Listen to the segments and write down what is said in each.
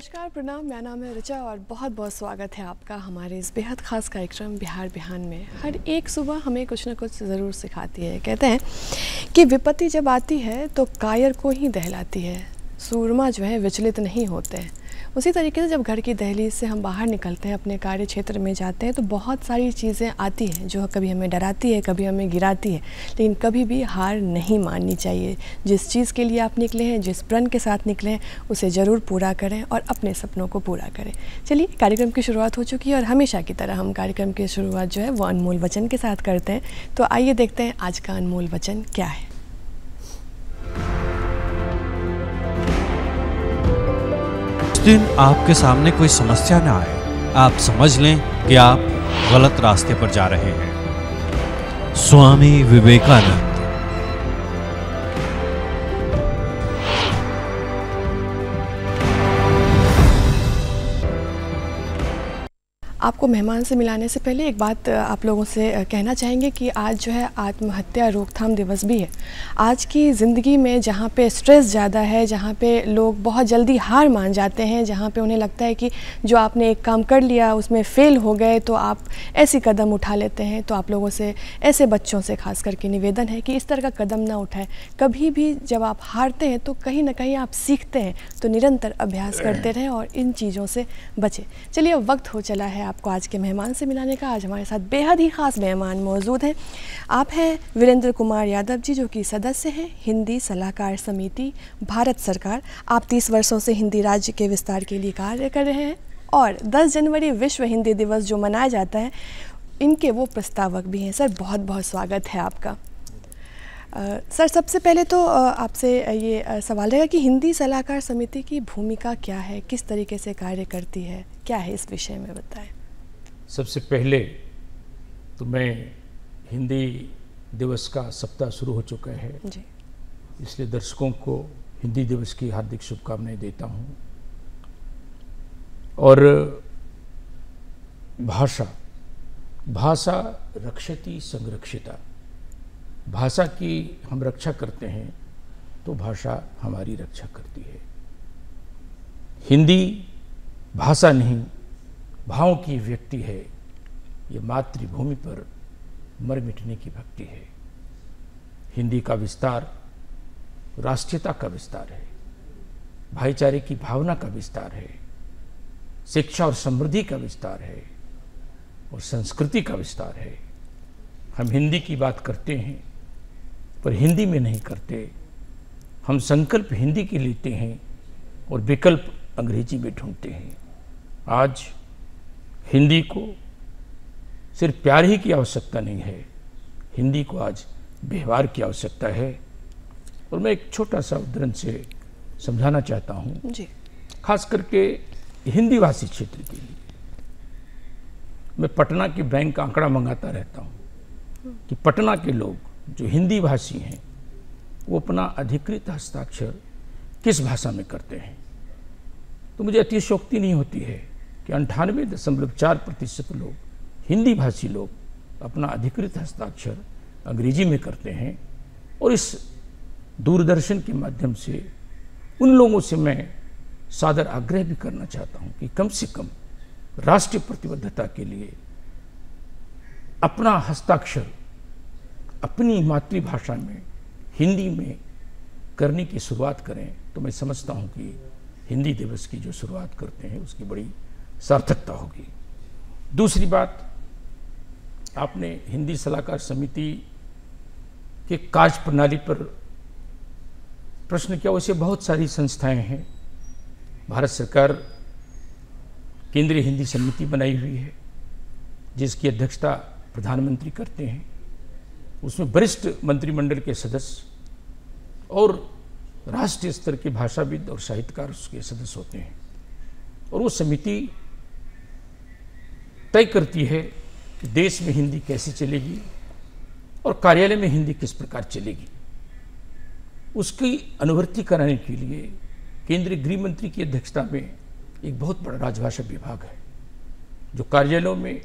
नमस्कार, प्रणाम। मेरा नाम है ऋचा और बहुत बहुत स्वागत है आपका हमारे इस बेहद ख़ास कार्यक्रम बिहार बिहान में। हर एक सुबह हमें कुछ ना कुछ ज़रूर सिखाती है। कहते हैं कि विपत्ति जब आती है तो कायर को ही दहलाती है, सूरमा जो है विचलित नहीं होते हैं। उसी तरीके से जब घर की दहलीज से हम बाहर निकलते हैं, अपने कार्य क्षेत्र में जाते हैं, तो बहुत सारी चीज़ें आती हैं जो कभी हमें डराती है, कभी हमें गिराती है, लेकिन कभी भी हार नहीं माननी चाहिए। जिस चीज़ के लिए आप निकले हैं, जिस प्रण के साथ निकले हैं, उसे ज़रूर पूरा करें और अपने सपनों को पूरा करें। चलिए, कार्यक्रम की शुरुआत हो चुकी है और हमेशा की तरह हम कार्यक्रम की शुरुआत जो है वो अनमोल वचन के साथ करते हैं। तो आइए देखते हैं आज का अनमोल वचन क्या है। दिन आपके सामने कोई समस्या ना आए, आप समझ लें कि आप गलत रास्ते पर जा रहे हैं। स्वामी विवेकानंद। आपको मेहमान से मिलाने से पहले एक बात आप लोगों से कहना चाहेंगे कि आज जो है आत्महत्या रोकथाम दिवस भी है। आज की ज़िंदगी में जहाँ पे स्ट्रेस ज़्यादा है, जहाँ पे लोग बहुत जल्दी हार मान जाते हैं, जहाँ पे उन्हें लगता है कि जो आपने एक काम कर लिया उसमें फ़ेल हो गए तो आप ऐसी कदम उठा लेते हैं, तो आप लोगों से, ऐसे बच्चों से खास करके निवेदन है कि इस तरह का कदम ना उठाएं। कभी भी जब आप हारते हैं तो कहीं ना कहीं आप सीखते हैं, तो निरंतर अभ्यास करते रहें और इन चीज़ों से बचें। चलिए, अब वक्त हो चला है आपको आज के मेहमान से मिलाने का। आज हमारे साथ बेहद ही ख़ास मेहमान मौजूद हैं। आप हैं वीरेंद्र कुमार यादव जी, जो कि सदस्य हैं हिंदी सलाहकार समिति, भारत सरकार। आप 30 वर्षों से हिंदी राज्य के विस्तार के लिए कार्य कर रहे हैं और 10 जनवरी विश्व हिंदी दिवस जो मनाया जाता है, इनके वो प्रस्तावक भी हैं। सर, बहुत बहुत स्वागत है आपका। सर, सबसे पहले तो आपसे ये सवाल रहेगा कि हिंदी सलाहकार समिति की भूमिका क्या है, किस तरीके से कार्य करती है, क्या है इस विषय में बताएं। सबसे पहले तो मैं हिंदी दिवस का सप्ताह शुरू हो चुका है जी, इसलिए दर्शकों को हिंदी दिवस की हार्दिक शुभकामनाएं देता हूं। और भाषा रक्षति संरक्षिता, भाषा की हम रक्षा करते हैं तो भाषा हमारी रक्षा करती है। हिंदी भाषा नहीं, भावों की व्यक्ति है। ये मातृभूमि पर मर मिटने की भक्ति है। हिंदी का विस्तार राष्ट्रीयता का विस्तार है, भाईचारे की भावना का विस्तार है, शिक्षा और समृद्धि का विस्तार है और संस्कृति का विस्तार है। हम हिंदी की बात करते हैं पर हिंदी में नहीं करते। हम संकल्प हिंदी के लेते हैं और विकल्प अंग्रेजी में ढूंढते हैं। आज हिंदी को सिर्फ प्यार ही की आवश्यकता नहीं है, हिंदी को आज व्यवहार की आवश्यकता है। और मैं एक छोटा सा उदाहरण से समझाना चाहता हूँ जी। खास करके हिंदी भाषी क्षेत्र के लिए। मैं पटना के बैंक का आंकड़ा मंगाता रहता हूँ कि पटना के लोग जो हिंदी भाषी हैं वो अपना अधिकृत हस्ताक्षर किस भाषा में करते हैं। तो मुझे अतिशयोक्ति नहीं होती है कि 98.4% लोग, हिंदी भाषी लोग, अपना अधिकृत हस्ताक्षर अंग्रेजी में करते हैं। और इस दूरदर्शन के माध्यम से उन लोगों से मैं सादर आग्रह भी करना चाहता हूं कि कम से कम राष्ट्रीय प्रतिबद्धता के लिए अपना हस्ताक्षर अपनी मातृभाषा में, हिंदी में करने की शुरुआत करें। तो मैं समझता हूं कि हिंदी दिवस की जो शुरुआत करते हैं उसकी बड़ी सार्थकता होगी। दूसरी बात, आपने हिंदी सलाहकार समिति के कार्य प्रणाली पर प्रश्न किया। वैसे बहुत सारी संस्थाएं हैं। भारत सरकार केंद्रीय हिंदी समिति बनाई हुई है जिसकी अध्यक्षता प्रधानमंत्री करते हैं। उसमें वरिष्ठ मंत्रिमंडल के सदस्य और राष्ट्रीय स्तर के भाषाविद और साहित्यकार उसके सदस्य होते हैं। और वो समिति तय करती है कि देश में हिंदी कैसे चलेगी और कार्यालय में हिंदी किस प्रकार चलेगी। उसकी अनुवर्ती कराने के लिए केंद्रीय गृह मंत्री की अध्यक्षता में एक बहुत बड़ा राजभाषा विभाग है जो कार्यालयों में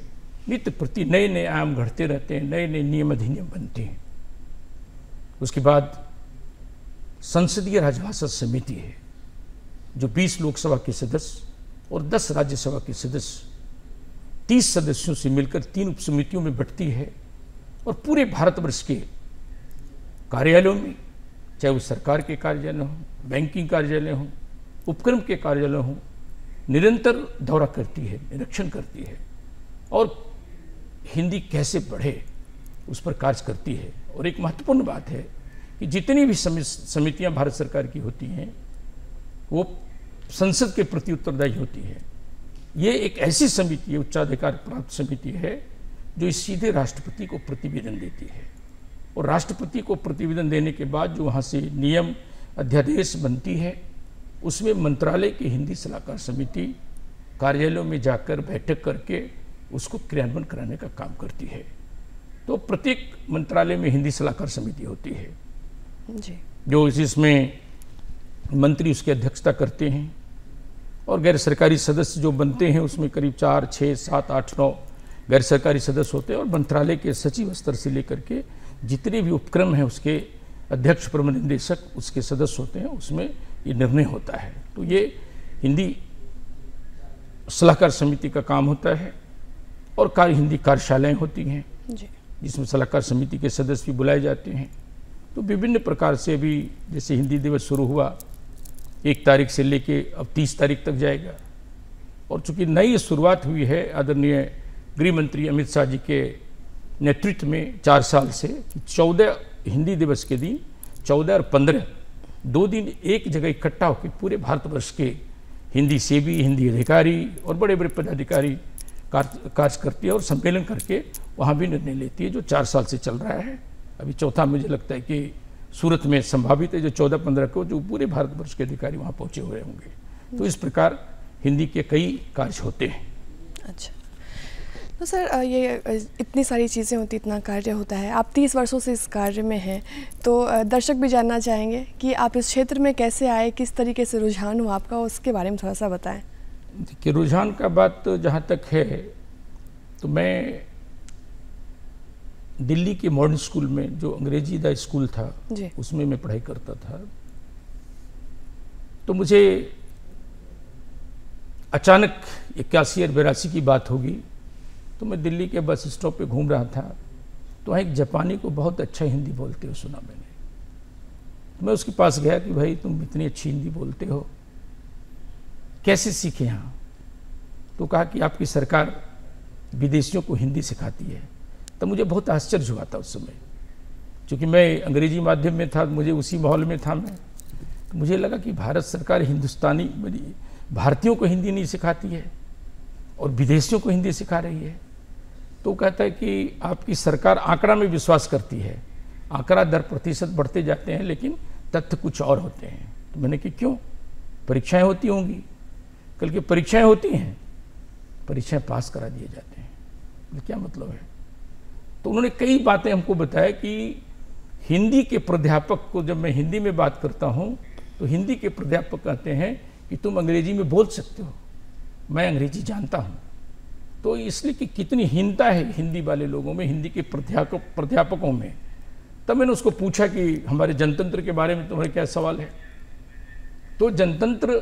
नित्य प्रति नए नए आयाम घड़ते रहते हैं, नए नए नियम अधिनियम बनते हैं। उसके बाद संसदीय राजभाषा समिति है जो 20 लोकसभा के सदस्य और 10 राज्यसभा के सदस्य 30 सदस्यों से मिलकर 3 उप समितियों में बंटती है और पूरे भारतवर्ष के कार्यालयों में, चाहे वो सरकार के कार्यालय हों, बैंकिंग कार्यालय हों, उपक्रम के कार्यालय हों, निरंतर दौरा करती है, निरीक्षण करती है और हिंदी कैसे बढ़े उस पर कार्य करती है। और एक महत्वपूर्ण बात है कि जितनी भी समितियां भारत सरकार की होती हैं वो संसद के प्रति उत्तरदायी होती है। ये एक ऐसी समिति है, उच्चाधिकार प्राप्त समिति है, जो सीधे राष्ट्रपति को प्रतिवेदन देती है और राष्ट्रपति को प्रतिवेदन देने के बाद जो वहाँ से नियम अध्यादेश बनती है उसमें मंत्रालय की हिंदी सलाहकार समिति कार्यालयों में जाकर बैठक करके उसको क्रियान्वयन कराने का काम करती है। तो प्रत्येक मंत्रालय में हिंदी सलाहकार समिति होती है जी, जो जिसमें मंत्री उसकी अध्यक्षता करते हैं और गैर सरकारी सदस्य जो बनते हैं उसमें करीब 4, 6, 7, 8, 9 गैर सरकारी सदस्य होते हैं और मंत्रालय के सचिव स्तर से लेकर के जितने भी उपक्रम हैं उसके अध्यक्ष, प्रबंध निदेशक उसके सदस्य होते हैं, उसमें ये निर्णय होता है। तो ये हिंदी सलाहकार समिति का काम होता है और हिंदी कार्यशालाएँ होती हैं जिसमें सलाहकार समिति के सदस्य भी बुलाए जाते हैं। तो विभिन्न प्रकार से अभी जैसे हिंदी दिवस शुरू हुआ 1 तारीख से लेके अब 30 तारीख तक जाएगा और चूंकि नई शुरुआत हुई है आदरणीय गृह मंत्री अमित शाह जी के नेतृत्व में 4 साल से 14 हिंदी दिवस के दिन 14 और 15 2 दिन एक जगह इकट्ठा होकर पूरे भारतवर्ष के हिंदी सेवी, हिंदी अधिकारी और बड़े बड़े पदाधिकारी कार्य करती है और सम्मेलन करके वहाँ भी निर्णय लेती है, जो 4 साल से चल रहा है। अभी चौथा मुझे लगता है कि सूरत में संभावित है जो 14-15 को जो पूरे भारतवर्ष के अधिकारी वहाँ पहुँचे हुए होंगे। तो इस प्रकार हिंदी के कई कार्य होते हैं। अच्छा, तो सर ये इतनी सारी चीज़ें होती, इतना कार्य होता है, आप 30 वर्षों से इस कार्य में हैं, तो दर्शक भी जानना चाहेंगे कि आप इस क्षेत्र में कैसे आए, किस तरीके से रुझान हुआ आपका, उसके बारे में थोड़ा सा बताएं। देखिए, रुझान का बात तो जहाँ तक है तो मैं दिल्ली के मॉडर्न स्कूल में जो अंग्रेजी दा स्कूल था उसमें मैं पढ़ाई करता था। तो मुझे अचानक 81 और 82 की बात होगी तो मैं दिल्ली के बस स्टॉप पे घूम रहा था तो वहाँ एक जापानी को बहुत अच्छा हिंदी बोलते हुए सुना मैंने। तो मैं उसके पास गया कि भाई तुम इतनी अच्छी हिंदी बोलते हो, कैसे सीखे यहाँ? तो कहा कि आपकी सरकार विदेशियों को हिंदी सिखाती है। तो मुझे बहुत आश्चर्य हुआ था उस समय, क्योंकि मैं अंग्रेजी माध्यम में था, मुझे उसी माहौल में था मैं। तो मुझे लगा कि भारत सरकार हिंदुस्तानी भारतीयों को हिंदी नहीं सिखाती है और विदेशियों को हिंदी सिखा रही है। तो कहता है कि आपकी सरकार आंकड़ा में विश्वास करती है, आंकड़ा दर प्रतिशत बढ़ते जाते हैं लेकिन तथ्य कुछ और होते हैं। तो मैंने कि क्यों? परीक्षाएं होती होंगी। कल की परीक्षाएं होती हैं, परीक्षाएं पास करा दिए जाते हैं। तो क्या मतलब है? तो उन्होंने कई बातें हमको बताया कि हिंदी के प्राध्यापक को जब मैं हिंदी में बात करता हूं तो हिंदी के प्राध्यापक कहते हैं कि तुम अंग्रेजी में बोल सकते हो, मैं अंग्रेजी जानता हूं। तो इसलिए कि कितनी हीनता है हिंदी वाले लोगों में, हिंदी के प्राध्यापकों में। तब मैंने उसको पूछा कि हमारे जनतंत्र के बारे में तुम्हारा क्या सवाल है? तो जनतंत्र,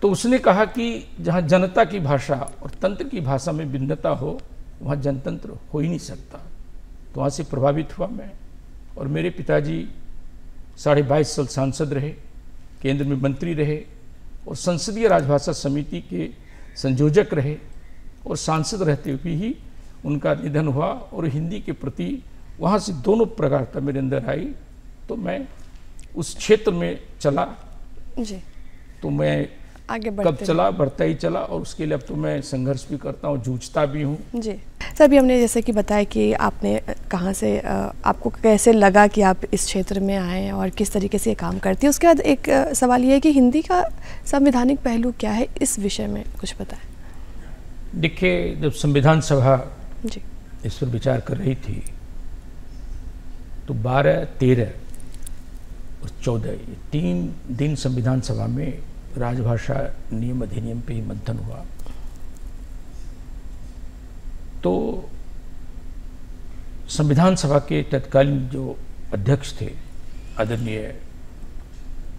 तो उसने कहा कि जहां जनता की भाषा और तंत्र की भाषा में भिन्नता हो वहाँ जनतंत्र हो ही नहीं सकता। तो वहाँ से प्रभावित हुआ मैं। और मेरे पिताजी 22.5 साल सांसद रहे, केंद्र में मंत्री रहे और संसदीय राजभाषा समिति के संयोजक रहे और सांसद रहते हुए ही उनका निधन हुआ और हिंदी के प्रति वहाँ से दोनों प्रगाढ़ता मेरे अंदर आई। तो मैं उस क्षेत्र में चला जी। तो मैं आगे कब चला, बढ़ता ही चला और उसके लिए अब तो मैं संघर्ष भी करता हूँ, जूझता भी हूँ। जी सर, अभी हमने जैसे कि बताया कि आपने कहाँ से, आपको कैसे लगा कि आप इस क्षेत्र में आए और किस तरीके से ये काम करती है। उसके बाद एक सवाल ये है कि हिंदी का संवैधानिक पहलू क्या है, इस विषय में कुछ बताएं। देखिए, जब संविधान सभा जी इस पर विचार कर रही थी तो 12, 13 और 14 ये 3 दिन संविधान सभा में राजभाषा नियम अधिनियम पे ही मंथन हुआ। तो संविधान सभा के तत्कालीन जो अध्यक्ष थे आदरणीय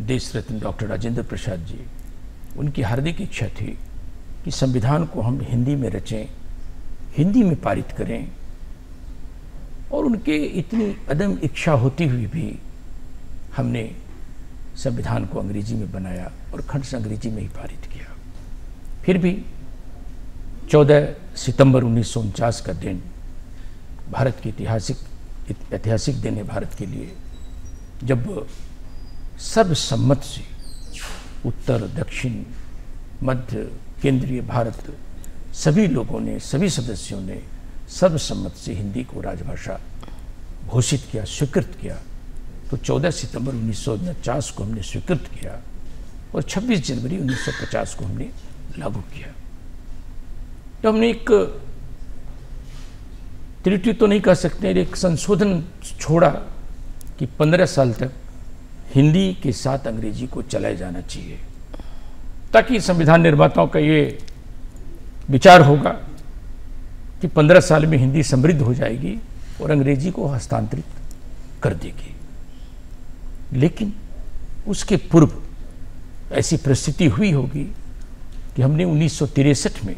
देश रत्न डॉक्टर राजेंद्र प्रसाद जी, उनकी हार्दिक इच्छा थी कि संविधान को हम हिंदी में रचें, हिंदी में पारित करें, और उनके इतनी अदम इच्छा होती हुई भी हमने संविधान को अंग्रेजी में बनाया और खंड से अंग्रेजी में ही पारित किया। फिर भी 14 सितंबर 1949 का दिन भारत की ऐतिहासिक दिन है भारत के लिए, जब सर्वसम्मत से उत्तर, दक्षिण, मध्य, केंद्रीय भारत सभी लोगों ने, सभी सदस्यों ने सर्वसम्मत से हिंदी को राजभाषा घोषित किया, स्वीकृत किया। तो 14 सितंबर 1949 को हमने स्वीकृत किया और 26 जनवरी 1950 को हमने लागू किया। तो हमने एक त्रुटि तो नहीं कह सकते, एक संशोधन छोड़ा कि 15 साल तक हिंदी के साथ अंग्रेजी को चलाया जाना चाहिए, ताकि संविधान निर्माताओं का ये विचार होगा कि 15 साल में हिंदी समृद्ध हो जाएगी और अंग्रेजी को हस्तांतरित कर देगी। लेकिन उसके पूर्व ऐसी परिस्थिति हुई होगी कि हमने 1963 में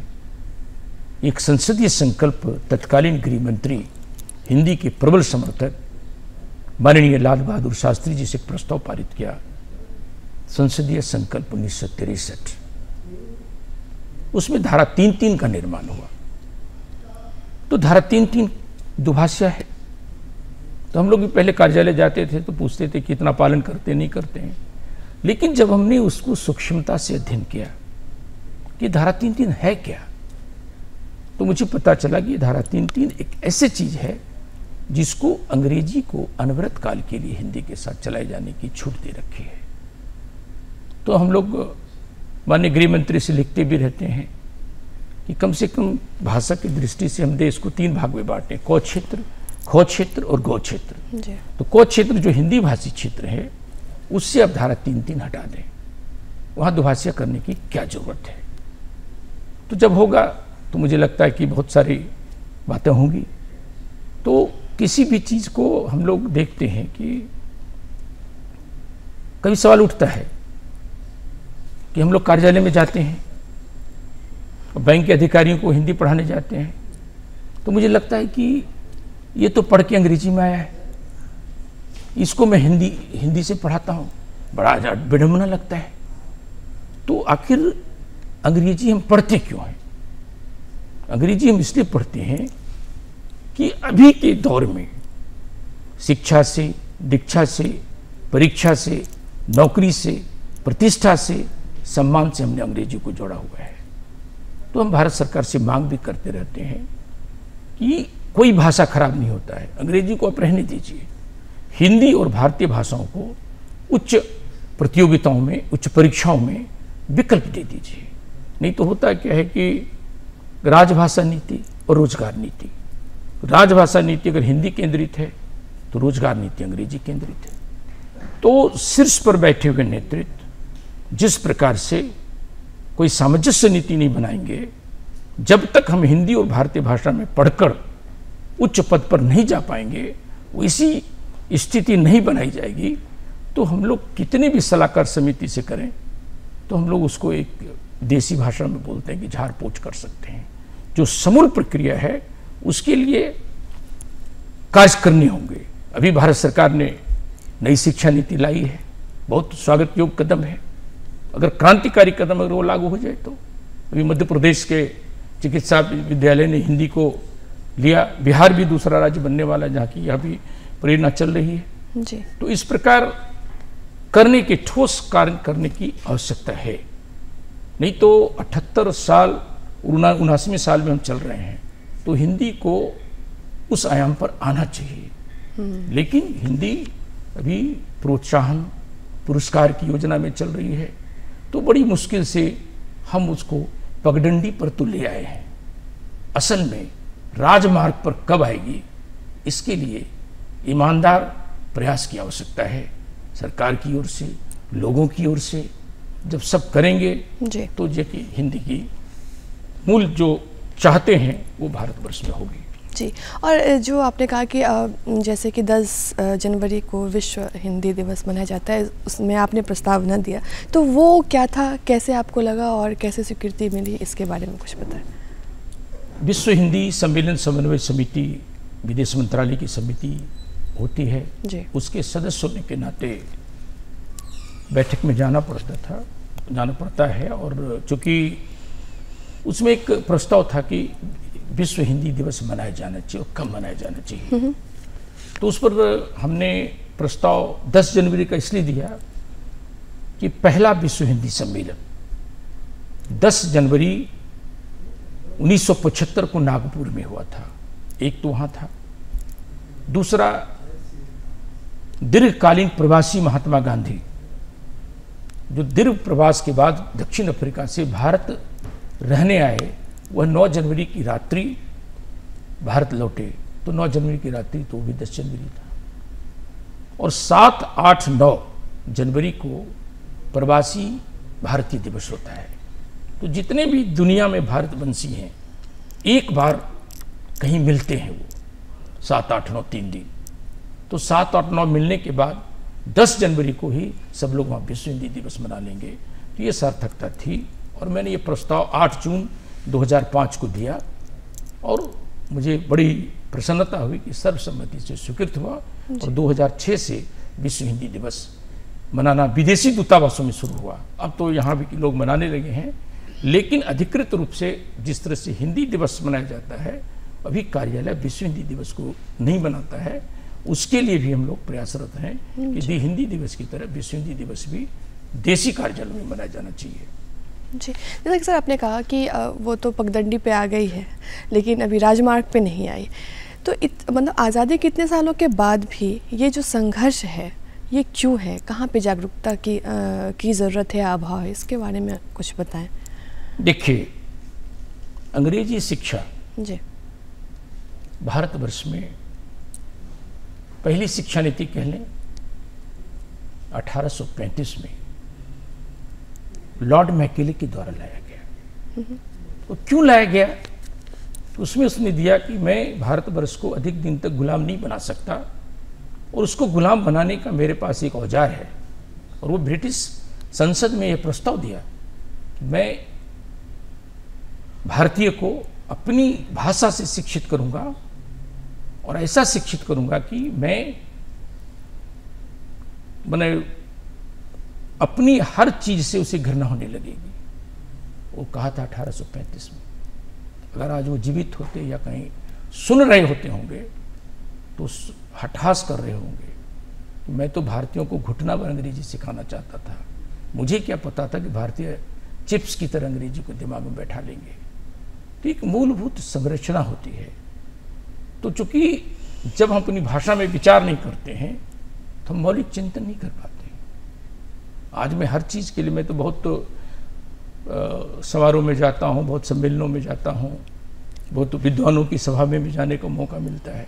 एक संसदीय संकल्प, तत्कालीन गृह मंत्री, हिंदी के प्रबल समर्थक माननीय लाल बहादुर शास्त्री जी से एक प्रस्ताव पारित किया, संसदीय संकल्प 1963। उसमें धारा 3.3 का निर्माण हुआ। तो धारा 3.3 दुभाषा है। तो हम लोग भी पहले कार्यालय जाते थे तो पूछते थे कि इतना पालन करते नहीं करते हैं, लेकिन जब हमने उसको सूक्ष्मता से अध्ययन किया कि धारा 3.3 है क्या, तो मुझे पता चला कि धारा 3.3 एक ऐसी चीज है जिसको अंग्रेजी को अनवरत काल के लिए हिंदी के साथ चलाए जाने की छूट दे रखी है। तो हम लोग माननीय गृह मंत्री से लिखते भी रहते हैं कि कम से कम भाषा की दृष्टि से हम देश को 3 भाग में बांटें, क क्षेत्र, ख क्षेत्र और गौ क्षेत्र। तो क क्षेत्र जो हिंदी भाषी क्षेत्र है उससे अब धारा 3.3 हटा दें, वहां दुभाषा करने की क्या जरूरत है। तो जब होगा तो मुझे लगता है कि बहुत सारी बातें होंगी। तो किसी भी चीज को हम लोग देखते हैं कि कभी सवाल उठता है कि हम लोग कार्यालय में जाते हैं और बैंक के अधिकारियों को हिंदी पढ़ाने जाते हैं, तो मुझे लगता है कि ये तो पढ़ के अंग्रेजी में आया है, इसको मैं हिंदी से पढ़ाता हूँ, बड़ा विडंबना लगता है। तो आखिर अंग्रेजी हम पढ़ते क्यों हैं? अंग्रेजी हम इसलिए पढ़ते हैं कि अभी के दौर में शिक्षा से, दीक्षा से, परीक्षा से, नौकरी से, प्रतिष्ठा से, सम्मान से हमने अंग्रेजी को जोड़ा हुआ है। तो हम भारत सरकार से मांग भी करते रहते हैं कि कोई भाषा खराब नहीं होता है, अंग्रेजी को आप रहने दीजिए, हिंदी और भारतीय भाषाओं को उच्च प्रतियोगिताओं में, उच्च परीक्षाओं में विकल्प दे दीजिए। नहीं तो होता क्या है कि राजभाषा नीति और रोजगार नीति, राजभाषा नीति अगर हिंदी केंद्रित है तो रोजगार नीति अंग्रेजी केंद्रित है। तो शीर्ष पर बैठे हुए नेतृत्व जिस प्रकार से कोई सामंजस्य नीति नहीं बनाएंगे, जब तक हम हिंदी और भारतीय भाषा में पढ़कर उच्च पद पर नहीं जा पाएंगे, वैसी स्थिति नहीं बनाई जाएगी, तो हम लोग कितने भी सलाहकार समिति से करें तो हम लोग उसको एक देसी भाषा में बोलते हैं कि झाड़ पोछ कर सकते हैं। जो समूल प्रक्रिया है उसके लिए कार्य करने होंगे। अभी भारत सरकार ने नई शिक्षा नीति लाई है, बहुत स्वागत योग्य कदम है। अगर क्रांतिकारी कदम अगर वो लागू हो जाए तो अभी मध्य प्रदेश के चिकित्सा विद्यालय ने हिंदी को लिया, बिहार भी दूसरा राज्य बनने वाला है जहाँ की यह भी प्रेरणा चल रही है जी। तो इस प्रकार करने के ठोस कार्य करने की आवश्यकता है। नहीं तो 78 साल 79वें साल में हम चल रहे हैं, तो हिंदी को उस आयाम पर आना चाहिए। लेकिन हिंदी अभी प्रोत्साहन पुरस्कार की योजना में चल रही है, तो बड़ी मुश्किल से हम उसको पगडंडी पर तो ले आए हैं। असल में राजमार्ग पर कब आएगी, इसके लिए ईमानदार प्रयास की आवश्यकता है, सरकार की ओर से, लोगों की ओर से। जब सब करेंगे जी। तो ये कि हिंदी की मूल जो चाहते हैं वो भारतवर्ष में होगी। जी। और जो आपने कहा कि जैसे कि 10 जनवरी को विश्व हिंदी दिवस मनाया जाता है, उसमें आपने प्रस्ताव न दिया, तो वो क्या था, कैसे आपको लगा और कैसे स्वीकृति मिली, इसके बारे में कुछ बताएं। विश्व हिंदी सम्मेलन समन्वय समिति विदेश मंत्रालय की समिति होती है जी। उसके सदस्य होने के नाते बैठक में जाना पड़ता है। और चूंकि उसमें एक प्रस्ताव था कि विश्व हिंदी दिवस मनाया जाना चाहिए और कब मनाया जाना चाहिए, तो उस पर हमने प्रस्ताव 10 जनवरी का इसलिए दिया कि पहला विश्व हिंदी सम्मेलन 10 जनवरी 1975 को नागपुर में हुआ था। एक तो वहाँ था, दूसरा दीर्घकालीन प्रवासी महात्मा गांधी जो दीर्घ प्रवास के बाद दक्षिण अफ्रीका से भारत रहने आए, वह 9 जनवरी की रात्रि भारत लौटे। तो 9 जनवरी की रात्रि तो भी 10 जनवरी था। और 7, 8, 9 जनवरी को प्रवासी भारतीय दिवस होता है। तो जितने भी दुनिया में भारतवंशी हैं एक बार कहीं मिलते हैं वो 7, 8, 9 3 दिन। तो 7, 8, 9 मिलने के बाद 10 जनवरी को ही सब लोग वहाँ विश्व हिंदी दिवस मना लेंगे। तो ये सार्थकता थी और मैंने ये प्रस्ताव 8 जून 2005 को दिया और मुझे बड़ी प्रसन्नता हुई कि सर्वसम्मति से स्वीकृत हुआ। और 2006 से विश्व हिंदी दिवस मनाना विदेशी दूतावासों में शुरू हुआ। अब तो यहाँ भी लोग मनाने लगे हैं, लेकिन अधिकृत रूप से जिस तरह से हिंदी दिवस मनाया जाता है, अभी कार्यालय विश्व हिंदी दिवस को नहीं मनाता है। उसके लिए भी हम लोग प्रयासरत हैं कि हिंदी दिवस की तरह विश्व हिंदी दिवस भी देशी कार्यालयों में मनाया जाना चाहिए। जी, जैसा कि सर आपने कहा कि वो तो पगडंडी पे आ गई है, लेकिन अभी राजमार्ग पे नहीं आई। तो मतलब आज़ादी के इतने सालों के बाद भी ये जो संघर्ष है, ये क्यों है? कहाँ पे जागरूकता की ज़रूरत है, अभाव है? इसके बारे में कुछ बताएं। देखिए, अंग्रेजी शिक्षा जी भारतवर्ष में पहली शिक्षा नीति कह लें 1835 में लॉर्ड मैकेले के द्वारा लाया गया। तो क्यों लाया गया? तो उसमें उसने दिया कि मैं भारतवर्ष को अधिक दिन तक गुलाम नहीं बना सकता और उसको गुलाम बनाने का मेरे पास एक औजार है। और वो ब्रिटिश संसद में यह प्रस्ताव दिया कि मैं भारतीय को अपनी भाषा से शिक्षित करूंगा और ऐसा शिक्षित करूंगा कि मैंने अपनी हर चीज से उसे घृणा होने लगेगी। वो कहा था 1835 में। अगर आज वो जीवित होते या कहीं सुन रहे होते होंगे तो हठास कर रहे होंगे। मैं तो भारतीयों को घुटना पर अंग्रेजी सिखाना चाहता था। मुझे क्या पता था कि भारतीय चिप्स की तरह अंग्रेजी को दिमाग में बैठा लेंगे। तो एक मूलभूत संरचना होती है। तो चूंकि जब हम अपनी भाषा में विचार नहीं करते हैं तो हम मौलिक चिंतन नहीं कर पाते। आज मैं हर चीज़ के लिए, मैं तो बहुत समारोह में जाता हूँ, बहुत सम्मेलनों में जाता हूँ, बहुत विद्वानों की सभा में भी जाने का मौका मिलता है।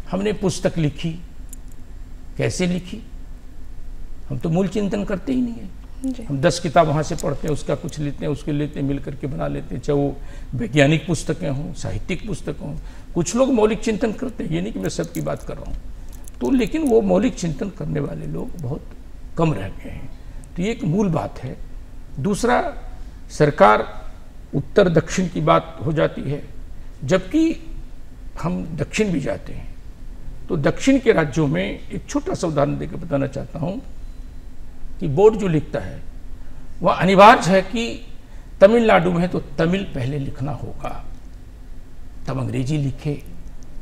हमने पुस्तक लिखी, कैसे लिखी? हम तो मूल चिंतन करते ही नहीं है। हम 10 किताब वहाँ से पढ़ते हैं, उसका कुछ लेते हैं, उसके लेते हैं, मिल करके बना लेते हैं, चाहे वो वैज्ञानिक पुस्तकें हों, साहित्यिक पुस्तक हों। कुछ लोग मौलिक चिंतन करते हैं, ये नहीं कि मैं सबकी बात कर रहा हूँ। तो लेकिन वो मौलिक चिंतन करने वाले लोग बहुत कम रह गए हैं। तो ये एक मूल बात है। दूसरा, सरकार उत्तर दक्षिण की बात हो जाती है, जबकि हम दक्षिण भी जाते हैं। तो दक्षिण के राज्यों में एक छोटा सा उदाहरण देकर बताना चाहता हूँ कि बोर्ड जो लिखता है वह अनिवार्य है कि तमिलनाडु में है तो तमिल पहले लिखना होगा, तब अंग्रेजी लिखे,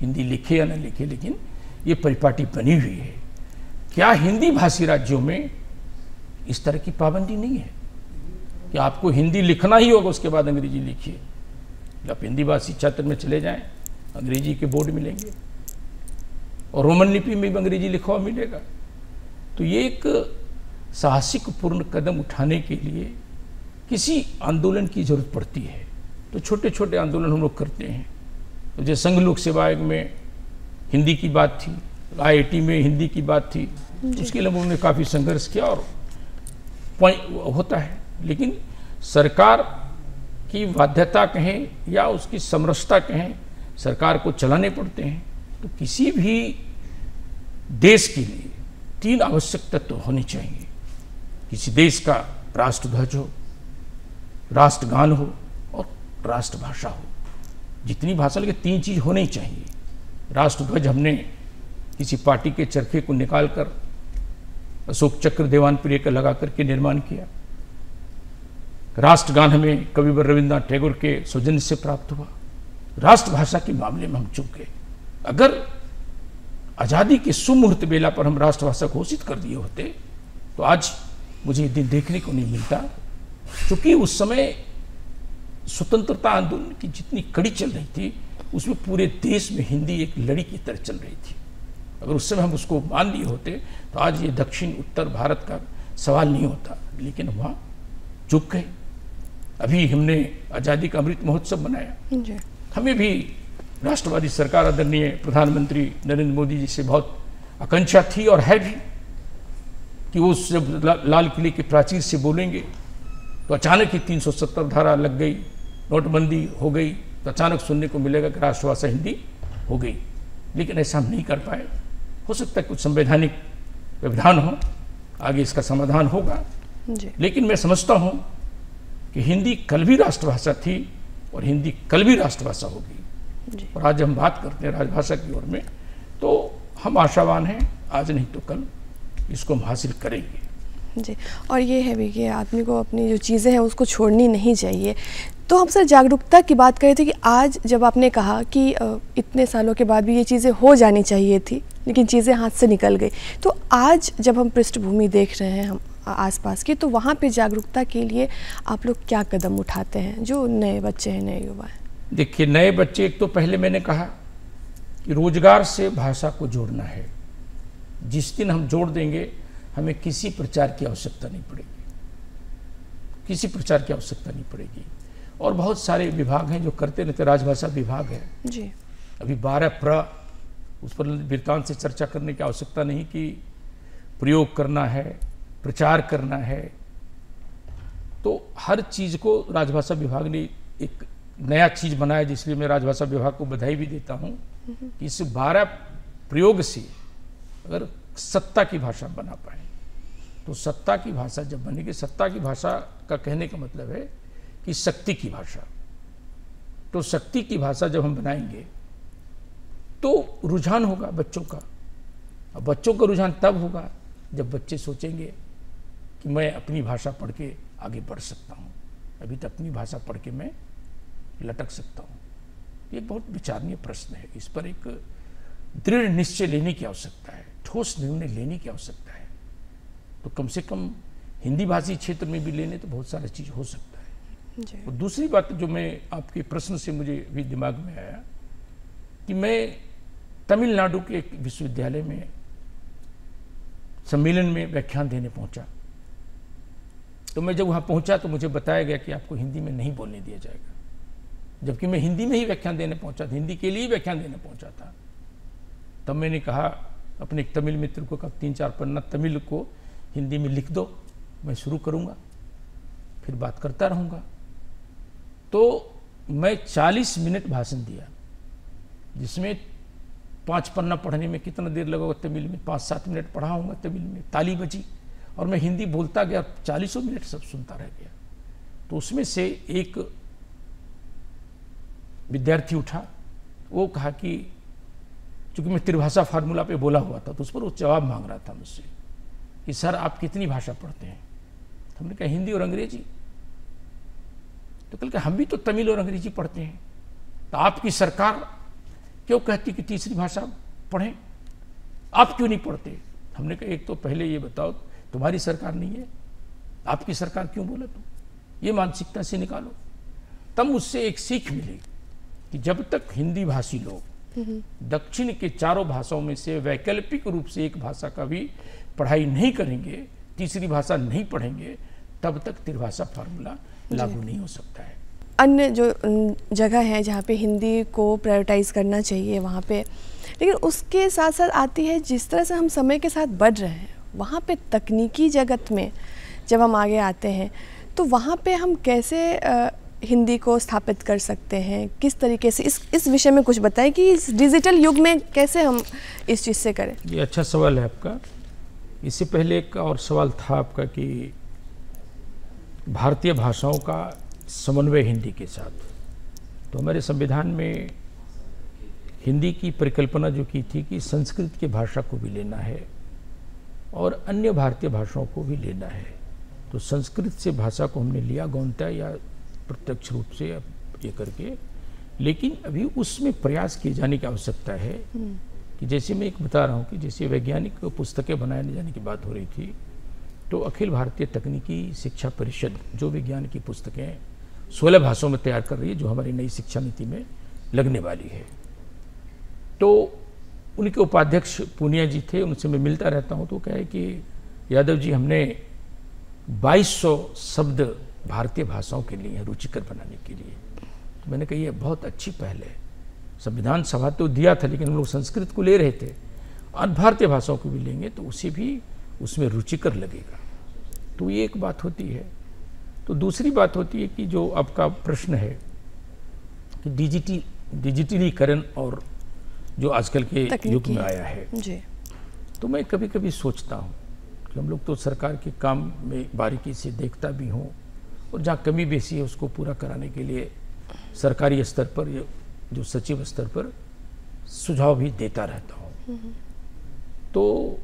हिंदी लिखे या न लिखे, लेकिन ये परिपाटी बनी हुई है। क्या हिंदी भाषी राज्यों में इस तरह की पाबंदी नहीं है कि आपको हिंदी लिखना ही होगा, उसके बाद अंग्रेजी लिखिए? आप हिंदी भाषी छात्र में चले जाएं, अंग्रेजी के बोर्ड मिलेंगे और रोमन लिपि में भी अंग्रेजी लिखा हुआ मिलेगा। तो ये एक साहसिक पूर्ण कदम उठाने के लिए किसी आंदोलन की जरूरत पड़ती है। तो छोटे छोटे आंदोलन हम लोग करते हैं। तो जैसे संघ लोक सेवा आयोग में हिंदी की बात थी, IIT में हिंदी की बात थी, उसके लिए उन्होंने काफ़ी संघर्ष किया और होता है। लेकिन सरकार की बाध्यता कहें या उसकी समरसता कहें, सरकार को चलाने पड़ते हैं, तो किसी भी देश के लिए 3 आवश्यक तत्व होने चाहिए। किसी देश का राष्ट्रध्वज हो, राष्ट्रगान हो और राष्ट्रभाषा हो। जितनी भाषा लगे 3 चीज होनी चाहिए। राष्ट्रध्वज हमने किसी पार्टी के चरखे को निकालकर अशोक चक्र देवान प्रिय का लगा करके निर्माण किया। राष्ट्रगान हमें कविवर रविन्द्रनाथ टैगोर के सौजन्य से प्राप्त हुआ। राष्ट्रभाषा के मामले में हम चूक गए। अगर आज़ादी के सुमुहूर्त बेला पर हम राष्ट्रभाषा घोषित कर दिए होते तो आज मुझे ये दिन देखने को नहीं मिलता, क्योंकि उस समय स्वतंत्रता आंदोलन की जितनी कड़ी चल रही थी उसमें पूरे देश में हिंदी एक लड़ी की तरह चल रही थी। अगर उस समय हम उसको मान लिए होते तो आज ये दक्षिण उत्तर भारत का सवाल नहीं होता, लेकिन वहाँ चूक गए। अभी हमने आज़ादी का अमृत महोत्सव मनाया। हमें भी राष्ट्रवादी सरकार आदरणीय प्रधानमंत्री नरेंद्र मोदी जी से बहुत आकांक्षा थी और है भी कि वो जब लाल किले के प्राचीर से बोलेंगे तो अचानक ही 370 धारा लग गई, नोटबंदी हो गई, तो अचानक सुनने को मिलेगा कि राष्ट्रभाषा हिंदी हो गई। लेकिन ऐसा हम नहीं कर पाए। हो सकता है कुछ संवैधानिक व्यवधान हो, आगे इसका समाधान होगा। लेकिन मैं समझता हूँ कि हिंदी कल भी राष्ट्रभाषा थी और हिंदी कल भी राष्ट्रभाषा होगी। और आज हम बात करते हैं राजभाषा की ओर में, तो हम आशावान हैं, आज नहीं तो कल इसको हम हासिल करेंगे। जी, और ये है भी कि आदमी को अपनी जो चीज़ें हैं उसको छोड़नी नहीं चाहिए। तो हम सर जागरूकता की बात कर रहे थे कि आज जब आपने कहा कि इतने सालों के बाद भी ये चीज़ें हो जानी चाहिए थी, लेकिन चीज़ें हाथ से निकल गई, तो आज जब हम पृष्ठभूमि देख रहे हैं हम आसपास की, तो वहाँ पे जागरूकता के लिए आप लोग क्या कदम उठाते हैं जो नए बच्चे हैं, नए युवा हैं? देखिए, नए बच्चे, एक तो पहले मैंने कहा कि रोजगार से भाषा को जोड़ना है। जिस दिन हम जोड़ देंगे हमें किसी प्रचार की आवश्यकता नहीं पड़ेगी, किसी प्रचार की आवश्यकता नहीं पड़ेगी। और बहुत सारे विभाग हैं जो करते रहते, राजभाषा विभाग है जी। अभी 12 प्र, उस पर वृत्तांत से चर्चा करने की आवश्यकता नहीं कि प्रयोग करना है, प्रचार करना है। तो हर चीज़ को राजभाषा विभाग ने एक नया चीज़ बनाया, जिसलिए मैं राजभाषा विभाग को बधाई भी देता हूँ कि इस 12 प्रयोग से अगर सत्ता की भाषा बना पाए तो सत्ता की भाषा जब बनेगी, सत्ता की भाषा का कहने का मतलब है कि शक्ति की भाषा, तो शक्ति की भाषा जब हम बनाएंगे तो रुझान होगा बच्चों का। अब बच्चों का रुझान तब होगा जब बच्चे सोचेंगे कि मैं अपनी भाषा पढ़ के आगे बढ़ सकता हूँ, अभी तो अपनी भाषा पढ़ के मैं लटक सकता हूँ। ये बहुत विचारणीय प्रश्न है, इस पर एक दृढ़ निश्चय लेने की आवश्यकता है, ठोस निर्णय लेने की आवश्यकता है। तो कम से कम हिंदी भाषी क्षेत्र में भी लेने तो बहुत सारी चीज़ हो सकता है। और दूसरी बात जो मैं आपके प्रश्न से मुझे भी दिमाग में आया कि मैं तमिलनाडु के एक विश्वविद्यालय में सम्मेलन में व्याख्यान देने पहुंचा। तो मैं जब वहाँ पहुंचा तो मुझे बताया गया कि आपको हिंदी में नहीं बोलने दिया जाएगा, जबकि मैं हिंदी में ही व्याख्यान देने पहुंचा था, हिंदी के लिए व्याख्यान देने पहुंचा था। तब मैंने कहा अपने एक तमिल मित्र को, कहा 3-4 पन्ना तमिल को हिंदी में लिख दो, मैं शुरू करूँगा, फिर बात करता रहूँगा। तो मैं 40 मिनट भाषण दिया, जिसमें 5 पन्ना पढ़ने में कितना देर लगेगा, तमिल में 5-7 मिनट पढ़ा होऊंगा, तमिल में ताली बजी और मैं हिंदी बोलता गया, 40 मिनट सब सुनता रह गया। तो उसमें से एक विद्यार्थी उठा, वो कहा कि चूंकि मैं त्रिभाषा फार्मूला पे बोला हुआ था तो उस पर वो जवाब मांग रहा था मुझसे कि सर आप कितनी भाषा पढ़ते हैं? हमने कहा हिंदी और अंग्रेजी। तो कल हम भी तो तमिल और अंग्रेजी पढ़ते हैं, तो आपकी सरकार क्यों कहती कि तीसरी भाषा पढ़ें, आप क्यों नहीं पढ़ते? हमने कहा एक तो पहले ये बताओ तुम्हारी सरकार नहीं है, आपकी सरकार क्यों बोले? तुम ये मानसिकता से निकालो। तब मुझसे एक सीख मिली कि जब तक हिंदी भाषी लोग दक्षिण के 4 भाषाओं में से वैकल्पिक रूप से एक भाषा का भी पढ़ाई नहीं करेंगे, तीसरी भाषा नहीं पढ़ेंगे, तब तक त्रिभाषा फार्मूला लागू नहीं हो सकता है। अन्य जो जगह है जहाँ पे हिंदी को प्रायोरिटाइज करना चाहिए वहाँ पे, लेकिन उसके साथ साथ आती है जिस तरह से हम समय के साथ बढ़ रहे हैं, वहाँ पे तकनीकी जगत में जब हम आगे आते हैं तो वहाँ पे हम कैसे हिंदी को स्थापित कर सकते हैं, किस तरीके से, इस विषय में कुछ बताएं कि इस डिजिटल युग में कैसे हम इस चीज़ से करें। ये अच्छा सवाल है आपका। इससे पहले एक और सवाल था आपका कि भारतीय भाषाओं का समन्वय हिंदी के साथ। तो हमारे संविधान में हिंदी की परिकल्पना जो की थी कि संस्कृत की भाषा को भी लेना है और अन्य भारतीय भाषाओं को भी लेना है। तो संस्कृत से भाषा को हमने लिया गौणता या प्रत्यक्ष रूप से ये करके, लेकिन अभी उसमें प्रयास किए जाने की आवश्यकता है कि जैसे मैं एक बता रहा हूँ कि जैसे वैज्ञानिक पुस्तकें बनाए जाने की बात हो रही थी, तो अखिल भारतीय तकनीकी शिक्षा परिषद जो विज्ञान की पुस्तकें 16 भाषाओं में तैयार कर रही है, जो हमारी नई शिक्षा नीति में लगने वाली है। तो उनके उपाध्यक्ष पूनिया जी थे, उनसे मैं मिलता रहता हूँ। तो क्या है कि यादव जी, हमने 2200 शब्द भारतीय भाषाओं के लिए रुचिकर बनाने के लिए। तो मैंने कहा ये बहुत अच्छी पहल है। संविधान सभा तो दिया था, लेकिन हम लोग संस्कृत को ले रहे थे, और भारतीय भाषाओं को भी लेंगे तो उसे भी उसमें रुचिकर लगेगा। तो ये एक बात होती है। तो दूसरी बात होती है कि जो आपका प्रश्न है कि डिजिटलीकरण और जो आजकल के युग में आया है जी। तो मैं कभी कभी सोचता हूँ कि हम लोग तो सरकार के काम में बारीकी से देखता भी हूँ, और जहाँ कमी बेसी है उसको पूरा कराने के लिए सरकारी स्तर पर या जो सचिव स्तर पर सुझाव भी देता रहता हूँ। तो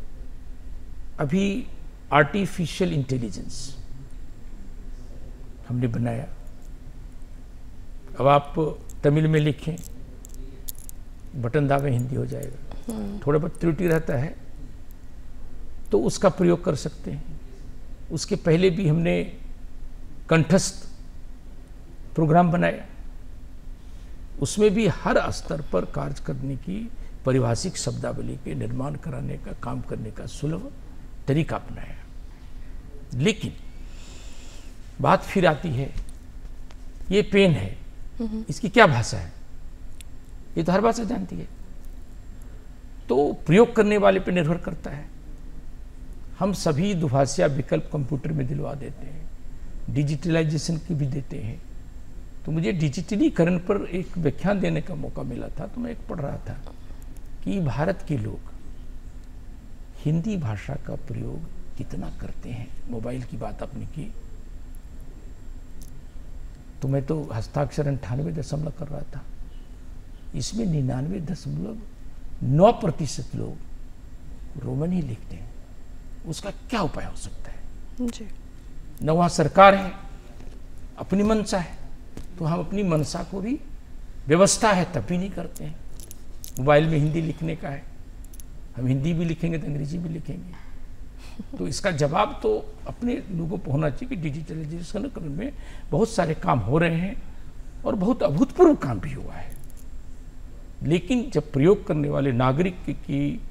अभी आर्टिफिशियल इंटेलिजेंस हमने बनाया। अब आप तमिल में लिखें, बटन दाबे हिंदी हो जाएगा। थोड़ा बहुत त्रुटि रहता है तो उसका प्रयोग कर सकते हैं। उसके पहले भी हमने कंठस्थ प्रोग्राम बनाया, उसमें भी हर स्तर पर कार्य करने की पारिभाषिक शब्दावली के निर्माण कराने का काम करने का सुलभ तरीका अपनाया। लेकिन बात फिर आती है, ये पेन है, इसकी क्या भाषा है? ये तो हर भाषा जानती है। तो प्रयोग करने वाले पे निर्भर करता है। हम सभी दुभाषिया विकल्प कंप्यूटर में दिलवा देते हैं, डिजिटलाइजेशन की भी देते हैं। तो मुझे डिजिटलीकरण पर एक व्याख्यान देने का मौका मिला था, तो मैं एक पढ़ रहा था कि भारत के लोग हिंदी भाषा का प्रयोग कितना करते हैं। मोबाइल की बात आपने की, तो मैं तो हस्ताक्षर 98% कर रहा था, इसमें 99.9% लोग रोमन ही लिखते हैं। उसका क्या उपाय हो सकता है जी। न वहाँ सरकार है, अपनी मनसा है, तो हम अपनी मनसा को भी, व्यवस्था है तब भी नहीं करते हैं। मोबाइल में हिंदी लिखने का है, हम हिंदी भी लिखेंगे तो अंग्रेजी भी लिखेंगे। तो इसका जवाब तो अपने लोगों को होना चाहिए कि डिजिटलाइजेशन में बहुत सारे काम हो रहे हैं और बहुत अभूतपूर्व काम भी हुआ है। लेकिन जब प्रयोग करने वाले नागरिक की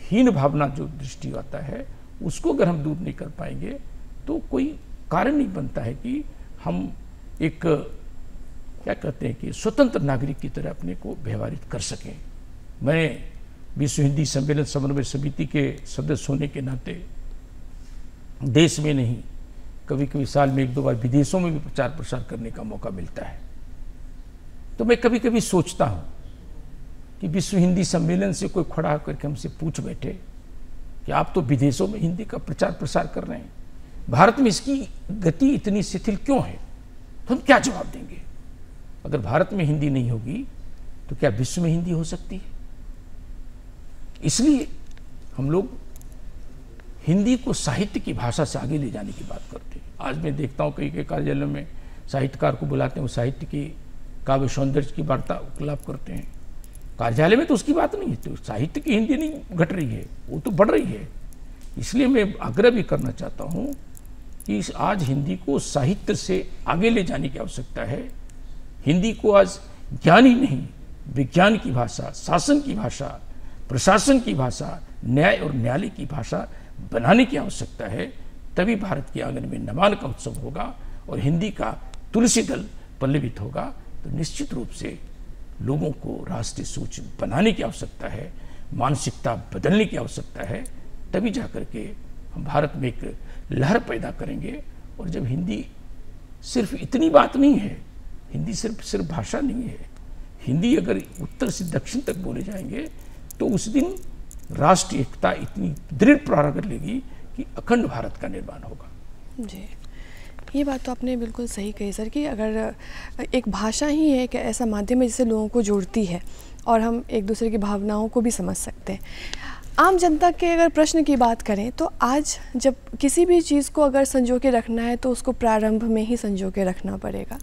हीन भावना जो दृष्टि आता है, उसको अगर हम दूर नहीं कर पाएंगे तो कोई कारण नहीं बनता है कि हम एक क्या कहते हैं कि स्वतंत्र नागरिक की तरह अपने को व्यवहारित कर सकें। मैं विश्व हिंदी सम्मेलन समन्वय समिति के सदस्य होने के नाते देश में नहीं, कभी कभी साल में 1-2 बार विदेशों में भी प्रचार प्रसार करने का मौका मिलता है। तो मैं कभी कभी सोचता हूँ कि विश्व हिंदी सम्मेलन से कोई खड़ा होकर के हमसे पूछ बैठे कि आप तो विदेशों में हिंदी का प्रचार प्रसार कर रहे हैं, भारत में इसकी गति इतनी शिथिल क्यों है? तो हम क्या जवाब देंगे? अगर भारत में हिंदी नहीं होगी तो क्या विश्व में हिंदी हो सकती है? इसलिए हम लोग हिंदी को साहित्य की भाषा से आगे ले जाने की बात करते हैं। आज मैं देखता हूँ कई कार्यालयों में साहित्यकार को बुलाते हैं, वो साहित्य की काव्य सौंदर्य की वार्तालाप करते हैं। कार्यालय में तो उसकी बात नहीं है, तो साहित्य की हिंदी नहीं घट रही है, वो तो बढ़ रही है। इसलिए मैं आग्रह भी करना चाहता हूँ कि आज हिंदी को साहित्य से आगे ले जाने की आवश्यकता है। हिंदी को आज ज्ञान ही नहीं, विज्ञान की भाषा, शासन की भाषा, प्रशासन की भाषा, न्याय और न्यायालय की भाषा बनाने की आवश्यकता है। तभी भारत के आंगन में नवान का उत्सव होगा और हिंदी का तुलसी दल पल्लवित होगा। तो निश्चित रूप से लोगों को राष्ट्रीय सोच बनाने की आवश्यकता है, मानसिकता बदलने की आवश्यकता है। तभी जाकर के हम भारत में एक लहर पैदा करेंगे। और जब हिंदी सिर्फ इतनी बात नहीं है हिंदी सिर्फ भाषा नहीं है। हिंदी अगर उत्तर से दक्षिण तक बोले जाएंगे तो उस दिन राष्ट्रीय एकता इतनी दृढ़ प्रारंभ कर लेगी कि अखंड भारत का निर्माण होगा। जी, ये बात तो आपने बिल्कुल सही कही सर, कि अगर एक भाषा ही है कि ऐसा माध्यम है जिससे लोगों को जोड़ती है और हम एक दूसरे की भावनाओं को भी समझ सकते हैं। आम जनता के अगर प्रश्न की बात करें तो आज जब किसी भी चीज़ को अगर संजो के रखना है तो उसको प्रारंभ में ही संजो के रखना पड़ेगा।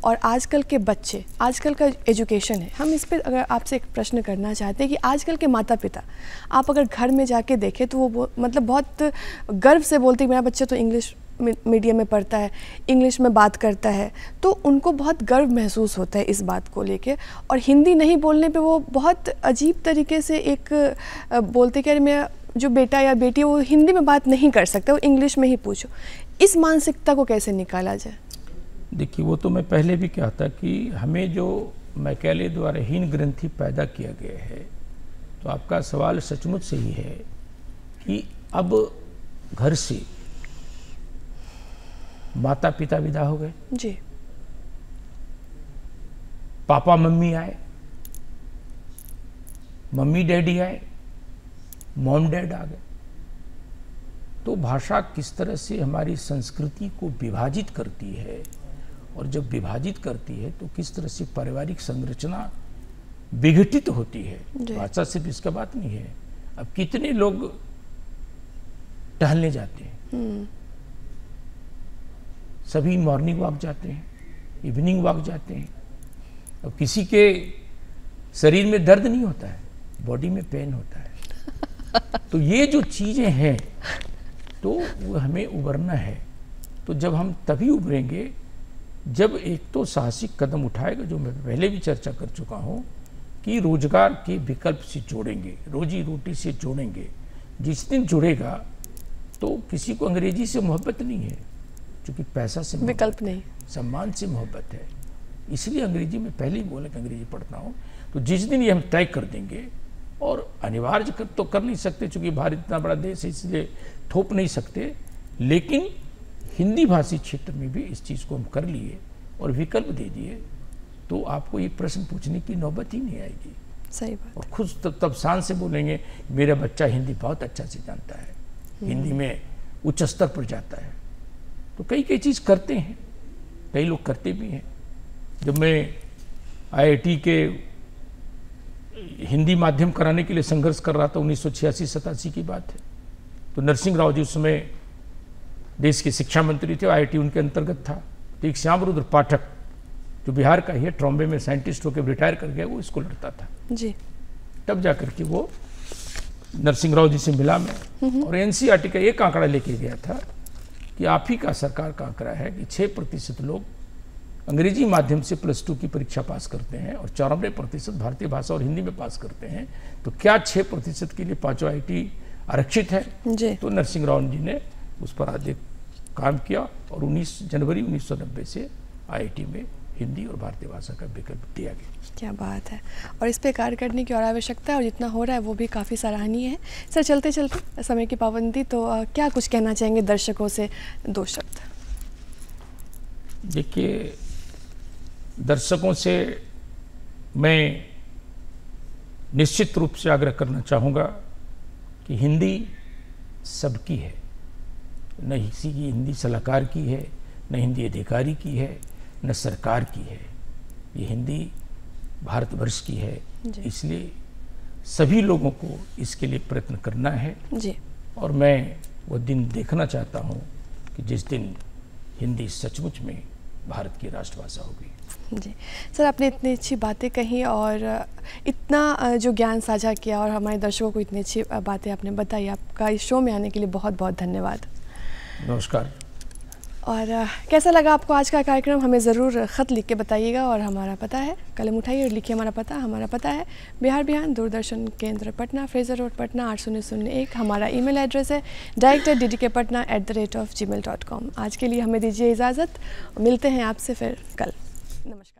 और आजकल के बच्चे, आजकल का एजुकेशन है, हम इस पर अगर आपसे एक प्रश्न करना चाहते हैं कि आजकल के माता पिता, आप अगर घर में जाके देखें तो वो मतलब बहुत गर्व से बोलते हैं मेरा बच्चा तो इंग्लिश मीडियम में पढ़ता है, इंग्लिश में बात करता है, तो उनको बहुत गर्व महसूस होता है इस बात को लेके। और हिंदी नहीं बोलने पे वो बहुत अजीब तरीके से एक बोलते कि अरे मेरा जो बेटा या बेटी वो हिंदी में बात नहीं कर सकता, वो इंग्लिश में ही पूछो। इस मानसिकता को कैसे निकाला जाए? देखिए, वो तो मैं पहले भी कहता कि हमें जो मैकेले द्वारा हीन ग्रंथि पैदा किया गया है, तो आपका सवाल सचमुच सही है कि अब घर से माता पिता विदा हो गए जी, पापा मम्मी आए, मम्मी डैडी आए, मॉम डैड आ गए। तो भाषा किस तरह से हमारी संस्कृति को विभाजित करती है, और जब विभाजित करती है तो किस तरह से पारिवारिक संरचना विघटित होती है। भाषा सिर्फ इसका बात नहीं है। अब कितने लोग टहलने जाते हैं, सभी मॉर्निंग वॉक जाते हैं, इवनिंग वॉक जाते हैं। अब किसी के शरीर में दर्द नहीं होता है, बॉडी में पेन होता है। तो ये जो चीज़ें हैं तो वो हमें उभरना है। तो जब हम तभी उभरेंगे जब एक तो साहसिक कदम उठाएगा, जो मैं पहले भी चर्चा कर चुका हूँ कि रोजगार के विकल्प से जोड़ेंगे, रोजी रोटी से जोड़ेंगे। जिस दिन जुड़ेगा तो किसी को अंग्रेजी से मोहब्बत नहीं है, क्योंकि पैसा से विकल्प नहीं, सम्मान से मोहब्बत है। इसलिए अंग्रेजी में पहले ही बोला कि अंग्रेजी पढ़ता हूँ। तो जिस दिन ये हम तय कर देंगे, और अनिवार्य तो कर नहीं सकते क्योंकि भारत इतना बड़ा देश है, इसलिए थोप नहीं सकते, लेकिन हिंदी भाषी क्षेत्र में भी इस चीज़ को हम कर लिए और विकल्प दे दिए तो आपको ये प्रश्न पूछने की नौबत ही नहीं आएगी। सही बात। और खुद तब शान से बोलेंगे मेरा बच्चा हिंदी बहुत अच्छा से जानता है, हिंदी में उच्च स्तर पर जाता है। तो कई चीज़ करते हैं, कई लोग करते भी हैं। जब मैं IIT के हिंदी माध्यम कराने के लिए संघर्ष कर रहा था, 1986-87 की बात है, तो नरसिंह राव जी उस समय देश के शिक्षा मंत्री थे, IIT उनके अंतर्गत था। तो एक श्यामरुद्र पाठक जो बिहार का ही है, ट्रॉम्बे में साइंटिस्ट होकर रिटायर कर गया, वो इसको लड़ता था जी। तब जाकर के वो नरसिंह राव जी से मिला मैं, और NCERT का एक आंकड़ा लेके गया था कि आप ही का सरकार का आंकड़ा है कि 6% लोग अंग्रेजी माध्यम से +2 की परीक्षा पास करते हैं और 94% भारतीय भाषा और हिंदी में पास करते हैं। तो क्या 6% के लिए 5 IIT आरक्षित है? जी। तो नरसिंह राव जी ने उस पर आज काम किया और 19 जनवरी 1990 से IIT में हिंदी और भारतीय भाषा का विकल्प दिया गया। क्या बात है, और इस पे कार्य करने की और आवश्यकता है, और जितना हो रहा है वो भी काफ़ी सराहनीय है। सर, चलते चलते समय की पाबंदी, तो क्या कुछ कहना चाहेंगे दर्शकों से, 2 शब्द? देखिए, दर्शकों से मैं निश्चित रूप से आग्रह करना चाहूँगा कि हिंदी सबकी है, न किसी की हिंदी सलाहकार की है, न हिंदी अधिकारी की है, न सरकार की है। ये हिंदी भारतवर्ष की है, इसलिए सभी लोगों को इसके लिए प्रयत्न करना है जी। और मैं वो दिन देखना चाहता हूँ कि जिस दिन हिंदी सचमुच में भारत की राष्ट्रभाषा होगी। जी सर, आपने इतनी अच्छी बातें कही और इतना जो ज्ञान साझा किया और हमारे दर्शकों को इतनी अच्छी बातें आपने बताई, आपका इस शो में आने के लिए बहुत बहुत धन्यवाद। नमस्कार। और कैसा लगा आपको आज का कार्यक्रम, हमें ज़रूर ख़त लिख के बताइएगा। और हमारा पता है, कलम उठाइए और लिखिए हमारा पता है बिहार बिहान, दूरदर्शन केंद्र पटना, फ्रेजर रोड पटना 80001। हमारा ईमेल एड्रेस है director@ddkpatna@gmail.com। आज के लिए हमें दीजिए इजाज़त, मिलते हैं आपसे फिर कल। नमस्कार।